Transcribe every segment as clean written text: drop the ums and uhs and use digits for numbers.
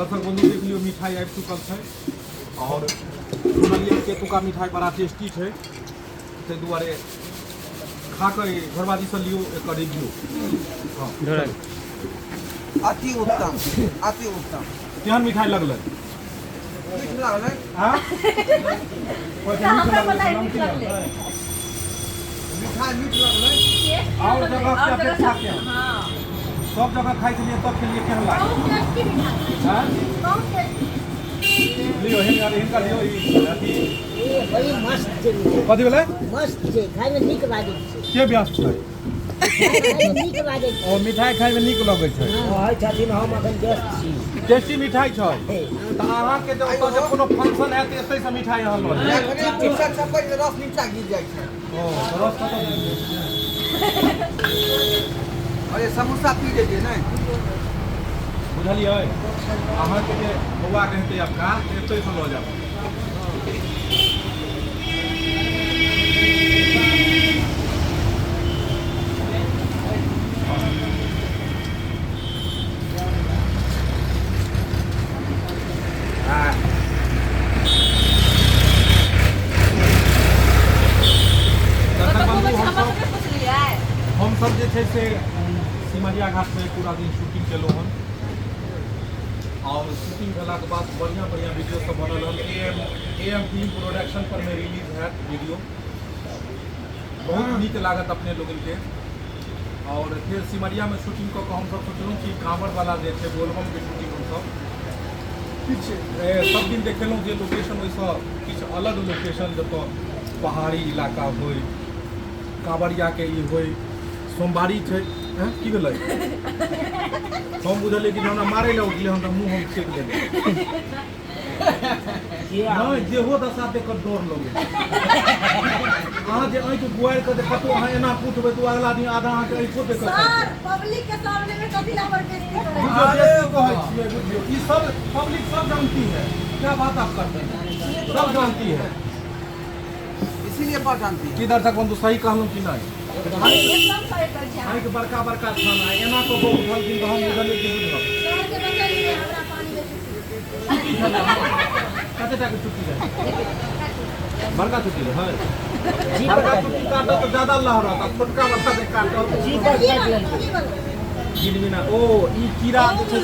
दर्शक बंधु देख लियो मिठाई आबि चुकल छै और सुनलिए केतुका मिठाई बड़ा टेस्टी छै ताहि दुआरे खा कऽ घरवाली से लियो एकर रिव्यू। हाँ अति उत्तम अति उत्तम। केहन मिठाई लगलै? मीठ लागलै। हाँ मिठाई मीठ लगलै। और जगह के अपेक्षा के सब जगह खाई के लिए तब के लिए केहन लागल? हाँ लियो हिनका लियो ई अथी ए भाई मस्त छै। कथी भेलै? मस्त छै, खाय में नीक लागै छै। के व्यस्त छै? खाय में नीक लागै छै। और मिठाई खाई में नीक लगै छै। हां छथिन हम अखन व्यस्त छी। टेस्टी मिठाई छै त अहाँ के जब कोनो फंक्शन है त एतै से मिठाई अहाँ लऽ लेब। एखने पीछा छपै के रस नीचा गिर जाइ छै। ओ रस खत्म हो गेलै। अरे समोसा पी लेलिए नै बुझलियै अहाँ के जे बौआ के हेतै आपका एतै से लऽ जाब। हम सब जे छै से सिमरिया घाट में पूरा दिन शूटिंग केलहुँ हन और शूटिंग भेलाके बाद बढ़िया बढ़िया वीडियो सब बनल हन। एम फिल्म प्रोडक्शन पर में रिलीज है वीडियो, बहुत नीक लागत अपने लोगन के। और फिर सिमरिया में शूटिंग कऽ हम सब सोचलहुँ कि कांवड़ वाला जे छै बोलबम के शूटिंग हम सब किछु सब दिन देखेलहुँ जे लोकेशन ओहिसँ किछु अलग लोकेशन जतऽ पहाड़ी इलाका होइ, कांवरिया के ई होइ, सोमवारी छै की भेलै हम बुझलियै कि हमरा मारै लए उठलै हम तऽ मुँह हम सेक देलियै नहीं जेहो दशा देख कऽ डर लगै। अहाँ जे आँखि बुआरि कऽ कतहु अहाँ एना पूछबै तऽ अगला दिन आधा अहाँके आँखियो देख कऽ पब्लिक के सामने में कथी ला पर बेइज्जती करै कहै छियै बुझियौ ई सब पब्लिक सब जानती है, क्या बात आप करते हैं, सब जानती है। इसीलिए बात जानती है। की दर्शक बंधु सही कहलहुँ कि नहीं? एकदम सही कहै छै। अहाँके बड़का बड़का खाना एना कऽ गो उठलखिन तऽ हम बुझलियै कि बुझलहुँ शहर के बच्चा लिए हमरा पानी बेसी कते टाके छुट्टी है? बड़का छुट्टी है बड़का छुट्टी काटो तो ज्यादा लहरत आ छोटका बच्चा के काटो गिनबिना ओ ई कीड़ा जे छै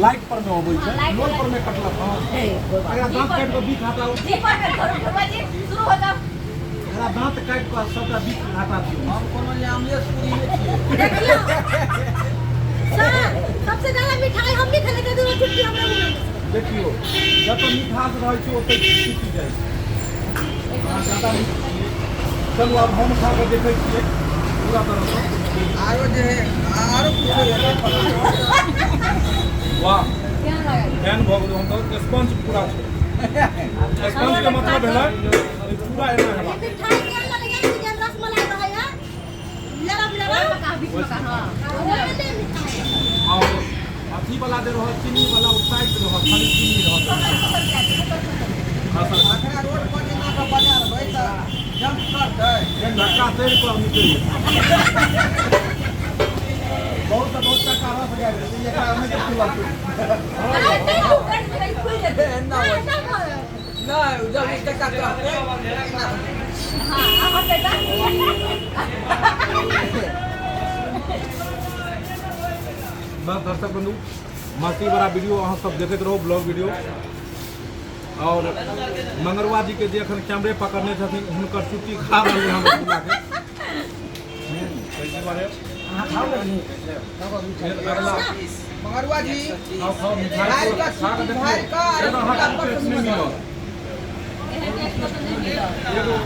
लाइट पर में अबै छै लोल पर में कटलक। हां एकरा दांत काटि कऽ बीख हटाउ, जी पर घरवाजी शुरू हो जाओ। एकरा दांत काटि कऽ सबटा बीख हटा दियौ। हम कोनो आमलेट पूरी में छियै। देखियो सर सबसे ज्यादा मिठाई हम भी खेले के दूर छुट्टी हमरा मुंह में। देखियो जतऽ मिठास रहै छै ओतऽ छुट्टी जाइ छै। अहाँ ज्यादा नीक छियै। चलू आब हम खा कऽ देखै छियै पूरा तरह से। आरो जे है आरो पूछो वाह केहन लागल? फैन भऽ गेलहुँ हम तऽ स्पंज पूरा छै। स्पंज के मतलब भेलै पूरा एना हेबाक। मिठाई केहन लागल? जे रसमलाई रहै है लरम का बीच में का हां और अथी वाला जे रहत चीनी वाला ओ साइड रहत खाली चीनी रहत। अखरा रोड पर जेना के बजा रहबै त जंप करतै एक धक्का तैर कऽ निकलि बहुत टका रस गए ये एकरा नहीं देखियो नहीं जब एक टका कहतै बस दर्शक बंधु मस्ती बड़ा वीडियो अहाँ सब देखते रहो ब्लॉग वीडियो। और मंगरवा जी के जे एखन कैमरे पकड़ने छथिन हुनकर छुट्टी खा रहलै हम बुला के अगला मंगरवा जी खाओ मिठाई खा के देखियो एना हाथ में नहीं मिलत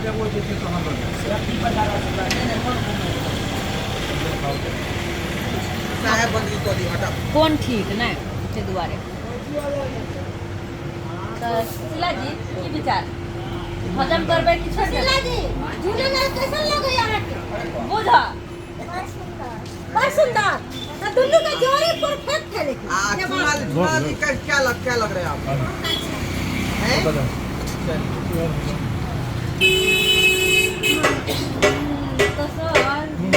एगो जे चीज कहां बन साहेब बंदी को दी हटा कौन ठीक नहीं के दुआरे तो शिला जी की विचार भजन करबे कि छोड़ शिला जी झूले में कैसन लगे यहाँ के बुझा बड़ सुंदर तो दुल्लू का जोड़ी परफेक्ट है लेकिन सोनाली क्या लग रहा है आपको हैं तो सर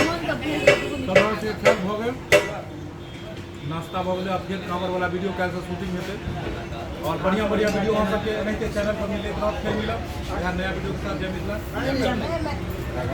मन तो तरह से खेल भ गेल नाश्ता भऽ गेलै, अब फिर कांवर वाला वीडियो काल्हि से शूटिंग हेतै और बढ़िया बढ़िया वीडियो अहाँ सबके एनाहिते चैनल पर मिलैत रहत। फेर मिलब नया वीडियो के साथ। जय मिथिला।